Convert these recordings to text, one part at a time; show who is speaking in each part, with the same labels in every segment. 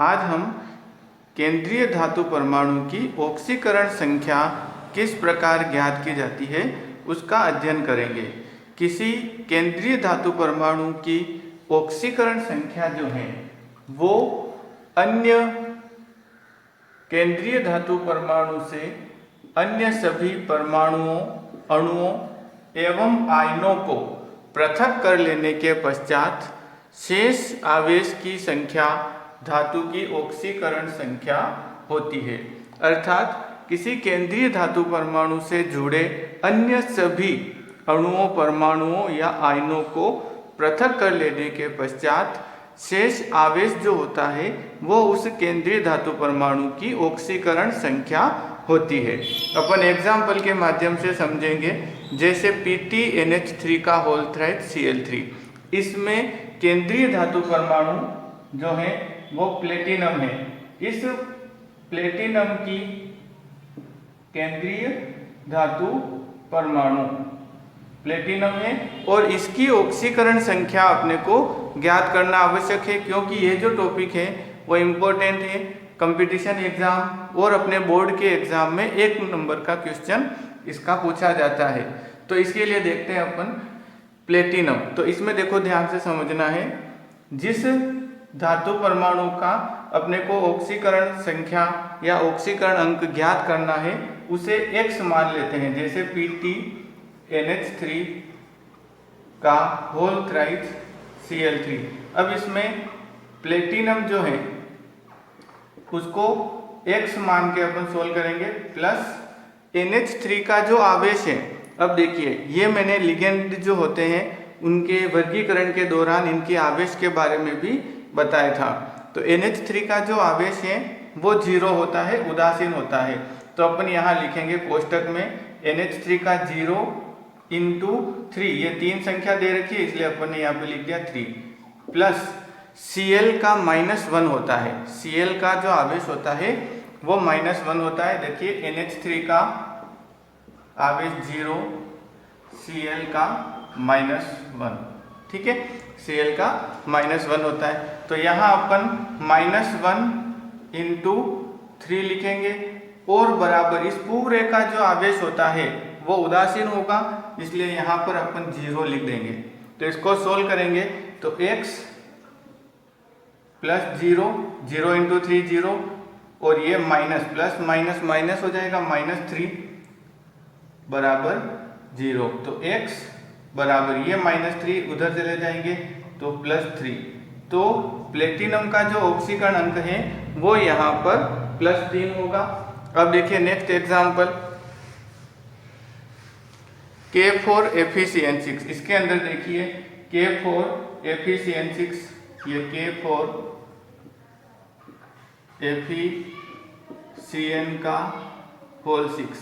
Speaker 1: आज हम केंद्रीय धातु परमाणु की ऑक्सीकरण संख्या किस प्रकार ज्ञात की जाती है उसका अध्ययन करेंगे। किसी केंद्रीय धातु परमाणु की ऑक्सीकरण संख्या जो है वो अन्य केंद्रीय धातु परमाणु से अन्य सभी परमाणुओं, अणुओं एवं आयनों को पृथक कर लेने के पश्चात शेष आवेश की संख्या धातु की ऑक्सीकरण संख्या होती है। अर्थात किसी केंद्रीय धातु परमाणु से जुड़े अन्य सभी अणुओं, परमाणुओं या आयनों को पृथक कर लेने के पश्चात शेष आवेश जो होता है वो उस केंद्रीय धातु परमाणु की ऑक्सीकरण संख्या होती है। अपन एग्जाम्पल के माध्यम से समझेंगे, जैसे PtNH3 का होल थ्राइड Cl3। इसमें केंद्रीय धातु परमाणु जो है वो प्लेटिनम है। इस प्लेटिनम की केंद्रीय धातु परमाणु प्लेटिनम है और इसकी ऑक्सीकरण संख्या अपने को ज्ञात करना आवश्यक है, क्योंकि ये जो टॉपिक है वो इम्पोर्टेंट है। कंपटीशन एग्जाम और अपने बोर्ड के एग्जाम में 1 नंबर का क्वेश्चन इसका पूछा जाता है। तो इसके लिए देखते हैं अपन प्लेटिनम। तो इसमें देखो ध्यान से समझना है, जिस धातु परमाणु का अपने को ऑक्सीकरण संख्या या ऑक्सीकरण अंक ज्ञात करना है उसे x मान लेते हैं। जैसे PtNH3 का होल थ्राइड Cl3। अब इसमें प्लेटिनम जो है उसको x मान के अपन सोल्व करेंगे, प्लस NH3 का जो आवेश है। अब देखिए, ये मैंने लिगेंड जो होते हैं उनके वर्गीकरण के दौरान इनके आवेश के बारे में भी बताया था। तो NH3 का जो आवेश है वो 0 होता है, उदासीन होता है। तो अपन यहाँ लिखेंगे कोष्टक में NH3 का 0 इंटू 3, ये 3 संख्या दे रखी है इसलिए अपन ने यहाँ पे लिख दिया 3, प्लस Cl का -1 होता है। Cl का जो आवेश होता है वो -1 होता है। देखिए NH3 का आवेश 0, Cl का -1, ठीक है, Cl का -1 होता है। तो यहाँ अपन -1 इंटू 3 लिखेंगे और बराबर इस पूरे का जो आवेश होता है वो उदासीन होगा, इसलिए यहाँ पर अपन 0 लिख देंगे। तो इसको सोल्व करेंगे तो x प्लस 0, 0 इंटू 3 0, और ये माइनस प्लस माइनस माइनस हो जाएगा, -3 बराबर 0। तो x बराबर ये -3 उधर चले जाएंगे तो +3। तो प्लेटिनम का जो ऑक्सीकरण अंक है वो यहाँ पर +3 होगा। अब देखिए नेक्स्ट एग्जाम्पल K4FeCN6। इसके अंदर देखिए K4FeCN6, ये K4FeCN का होल 6।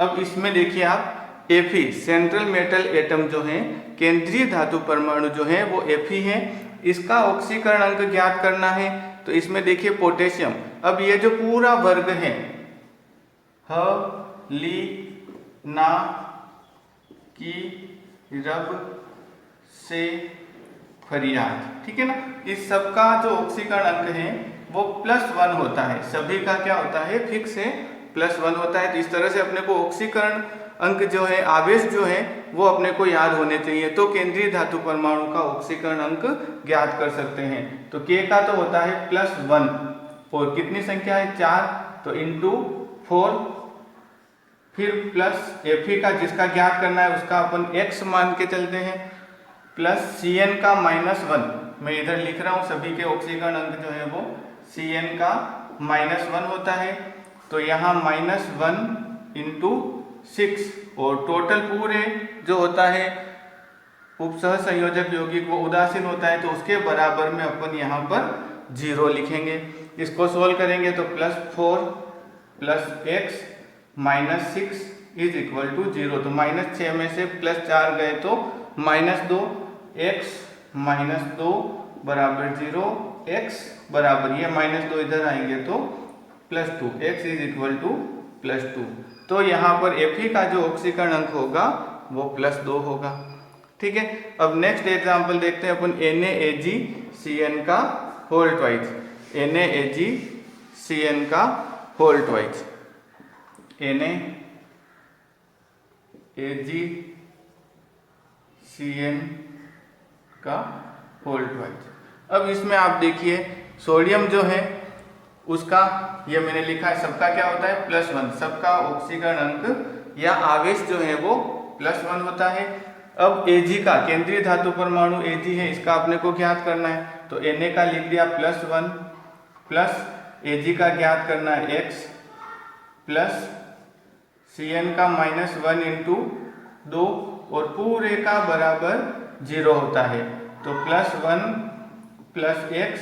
Speaker 1: अब इसमें देखिए आप Fe सेंट्रल मेटल एटम जो है, केंद्रीय धातु परमाणु जो है वो Fe है। इसका ऑक्सीकरण अंक ज्ञात करना है। तो इसमें देखिए पोटेशियम। अब ये जो पूरा वर्ग है ह, ली, ना, की, रब, से, फरियाद, ठीक है ना, इस सब का जो ऑक्सीकरण अंक है वो +1 होता है। सभी का क्या होता है, फिक्स है, +1 होता है। तो इस तरह से अपने को ऑक्सीकरण अंक जो है, आवेश जो है वो अपने को याद होने चाहिए। तो केंद्रीय धातु परमाणु का ऑक्सीकरण अंक ज्ञात कर सकते हैं। तो K का तो होता है +1 और कितनी संख्या है 4, तो इंटू 4, फिर प्लस Fe का जिसका ज्ञात करना है उसका अपन x मान के चलते हैं, प्लस Cn का -1, मैं इधर लिख रहा हूँ सभी के ऑक्सीकरण अंक जो है वो Cn का -1 होता है। तो यहाँ -1 इंटू 6 और टोटल पूरे जो होता है उपसह संयोजक यौगिक वो उदासीन होता है, तो उसके बराबर में अपन यहाँ पर 0 लिखेंगे। इसको सोल्व करेंगे तो +4 + x -6 इज इक्वल टू 0। तो -6 में से +4 गए तो -2, x -2 बराबर 0, x बराबर ये -2 इधर आएंगे तो +2, x इज इक्वल टू +2। तो यहाँ पर Fe का जो ऑक्सीकरण अंक होगा वो +2 होगा, ठीक है। अब नेक्स्ट एग्जाम्पल देखते हैं अपन NaAgCN का होल ट्वाइस। NaAgCN का होल ट्वाइस, NaAgCN का होल ट्वाइस। अब इसमें आप देखिए सोडियम जो है उसका, ये मैंने लिखा है, सबका क्या होता है +1, सबका ऑक्सीकरण अंक या आवेश जो है वो +1 होता है। अब Ag का, केंद्रीय धातु परमाणु Ag है, इसका अपने को ज्ञात करना है, तो Na का लिख दिया +1 प्लस Ag का ज्ञात करना है x प्लस Cn का -1 इंटू 2 और पूरे का बराबर 0 होता है, तो +1 प्लस x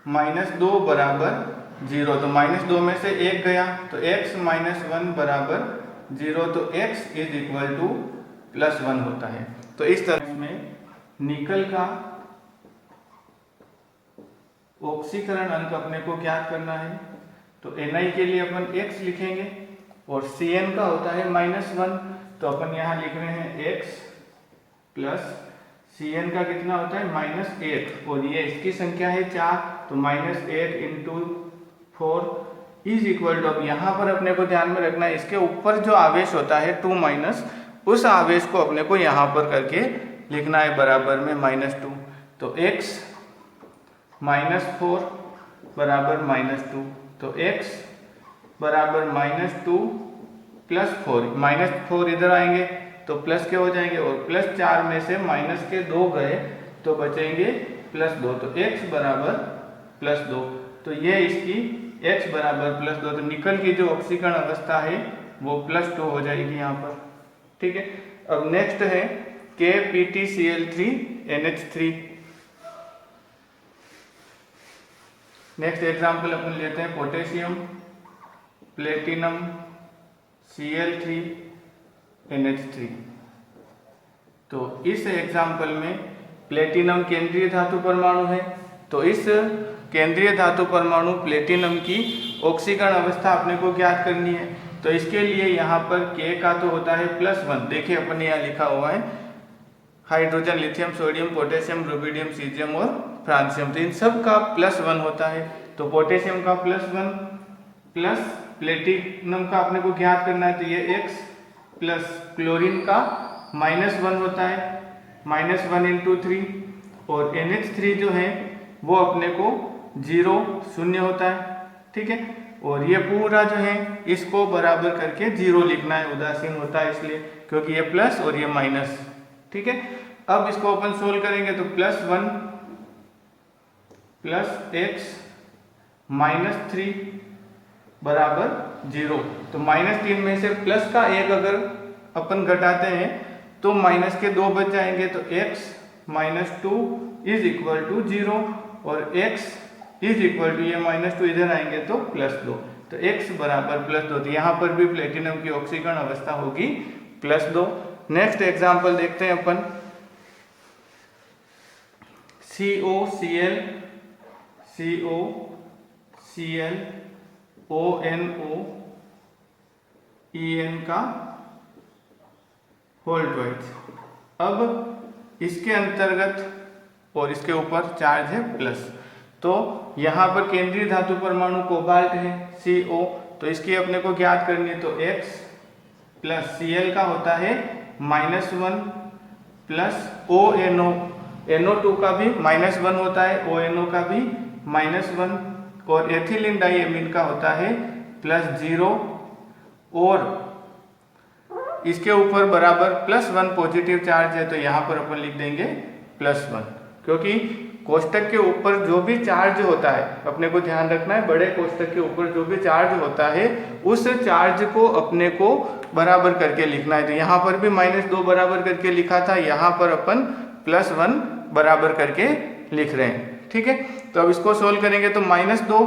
Speaker 1: -2 बराबर 0, तो -2 में से 1 गया तो x -1 बराबर 0, तो x इज इक्वल टू +1 होता है। तो इस तरह में निकल का ऑक्सीकरण अंक अपने को ज्ञात करना है, तो Na के लिए अपन x लिखेंगे और Cn का होता है -1, तो अपन यहाँ लिख रहे हैं x प्लस Cn का कितना होता है -8 और ये इसकी संख्या है 4, तो -8 इंटू 4 इज इक्वल टू, अब यहाँ पर अपने को ध्यान में रखना है इसके ऊपर जो आवेश होता है 2 उस आवेश को अपने को यहाँ पर करके लिखना है बराबर में -2, तो x -4 बराबर -2, तो x बराबर -2 प्लस 4, -4 इधर आएंगे तो प्लस के हो जाएंगे और +4 में से माइनस के 2 गए तो बचेंगे +2, तो x बराबर +2, तो ये इसकी x बराबर +2, तो निकल की जो ऑक्सीकरण अवस्था है वो +2 हो जाएगी यहाँ पर। ठीक है, अब नेक्स्ट है KPtCl3NH3। नेक्स्ट एग्जाम्पल अपन लेते हैं पोटेशियम प्लेटिनम Cl3NH3। तो इस एग्जाम्पल में प्लेटिनम केंद्रीय धातु परमाणु है, तो इस केंद्रीय धातु परमाणु प्लेटिनम की ऑक्सीकरण अवस्था अपने को ज्ञात करनी है, तो इसके लिए यहाँ पर K का तो होता है +1, देखिए अपन यहाँ लिखा हुआ है hydrogen, lithium, sodium, potassium, rubidium, caesium और फ्रांसियम, तो इन सब का +1 होता है, तो पोटेशियम का +1 प्लस प्लेटिनम का अपने को ज्ञात करना है, तो ये x प्लस क्लोरीन का -1 होता है, -1 इंटू 3 और NH3 जो है वो अपने को 0 होता है। ठीक है, और ये पूरा जो है इसको बराबर करके 0 लिखना है, उदासीन होता है इसलिए क्योंकि ये प्लस और ये माइनस। ठीक है, अब इसको अपन सोल्व करेंगे तो +1 प्लस x -3 बराबर 0, तो -3 में से प्लस का 1 अगर अपन घटाते हैं तो माइनस के 2 बच जाएंगे, तो x -2 इज इक्वल टू 0 और x इज इक्वल टू, ये -2 इधर आएंगे तो +2, तो x बराबर +2, तो यहाँ पर भी प्लेटिनम की ऑक्सीकरण अवस्था होगी +2। नेक्स्ट एग्जाम्पल देखते हैं अपन COCl ONO EN का होल ट्वाइस। अब इसके अंतर्गत और इसके ऊपर चार्ज है प्लस, तो यहाँ पर केंद्रीय धातु परमाणु कोबाल्ट है CO, तो इसकी अपने को ज्ञात करनी है, तो x प्लस Cl का होता है -1 प्लस ONO, NO2 का भी -1 होता है, ONO का भी -1 और एथिलीन डाइएमीन का होता है +0 और इसके ऊपर बराबर +1 पॉजिटिव चार्ज है, तो यहाँ पर अपन लिख देंगे +1, क्योंकि कोष्टक के ऊपर जो भी चार्ज होता है अपने को ध्यान रखना है, बड़े कोष्टक के ऊपर जो भी चार्ज होता है उस चार्ज को अपने को बराबर करके लिखना है, तो यहाँ पर भी -2 बराबर करके लिखा था, यहाँ पर अपन +1 बराबर करके लिख रहे हैं। ठीक है, तो अब इसको सोल्व करेंगे तो -2,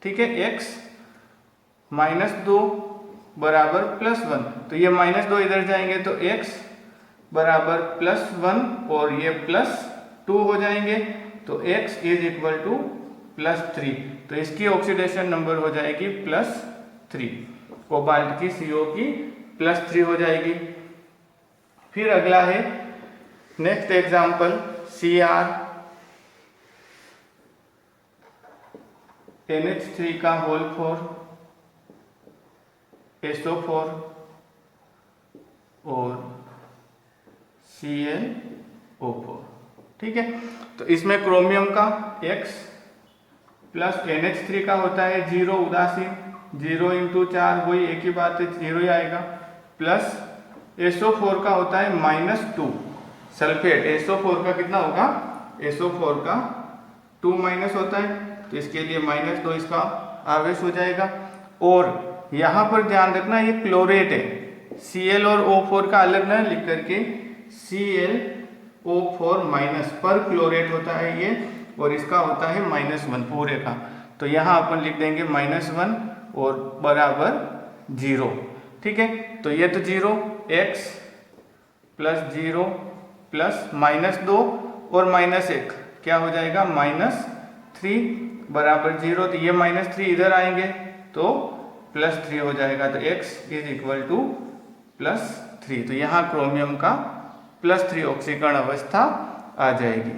Speaker 1: ठीक है, x -2 बराबर +1, तो ये -2 इधर जाएंगे तो x बराबर +1 और ये +2 हो जाएंगे, तो x इज इक्वल टू +3, तो इसकी ऑक्सीडेशन नंबर हो जाएगी +3, कोबाल्ट की CO की +3 हो जाएगी। फिर अगला है नेक्स्ट एग्जाम्पल NH3 का होल 4 SO4 और ClO4। ठीक है, तो इसमें क्रोमियम का X प्लस NH3 का होता है 0 उदासीन, 0 × 4 वही एक ही बात है, 0 ही आएगा, प्लस SO4 का होता है -2 सल्फेट। SO4 का कितना होगा, SO4 का 2- होता है, तो इसके लिए -2 इसका आवेश हो जाएगा। और यहाँ पर ध्यान रखना ये क्लोरेट है, Cl और O4 का अलग ना लिख करके ClO4- पर क्लोरेट होता है ये, और इसका होता है -1 पूरे का। तो यहाँ अपन लिख देंगे -1 और बराबर 0। ठीक है, तो ये तो 0, x प्लस 0 प्लस -2 और -1 क्या हो जाएगा, -3 बराबर 0। तो ये -3 इधर आएंगे तो +3 हो जाएगा, तो x = +3। तो यहाँ क्रोमियम का +3 ऑक्सीकरण अवस्था आ जाएगी।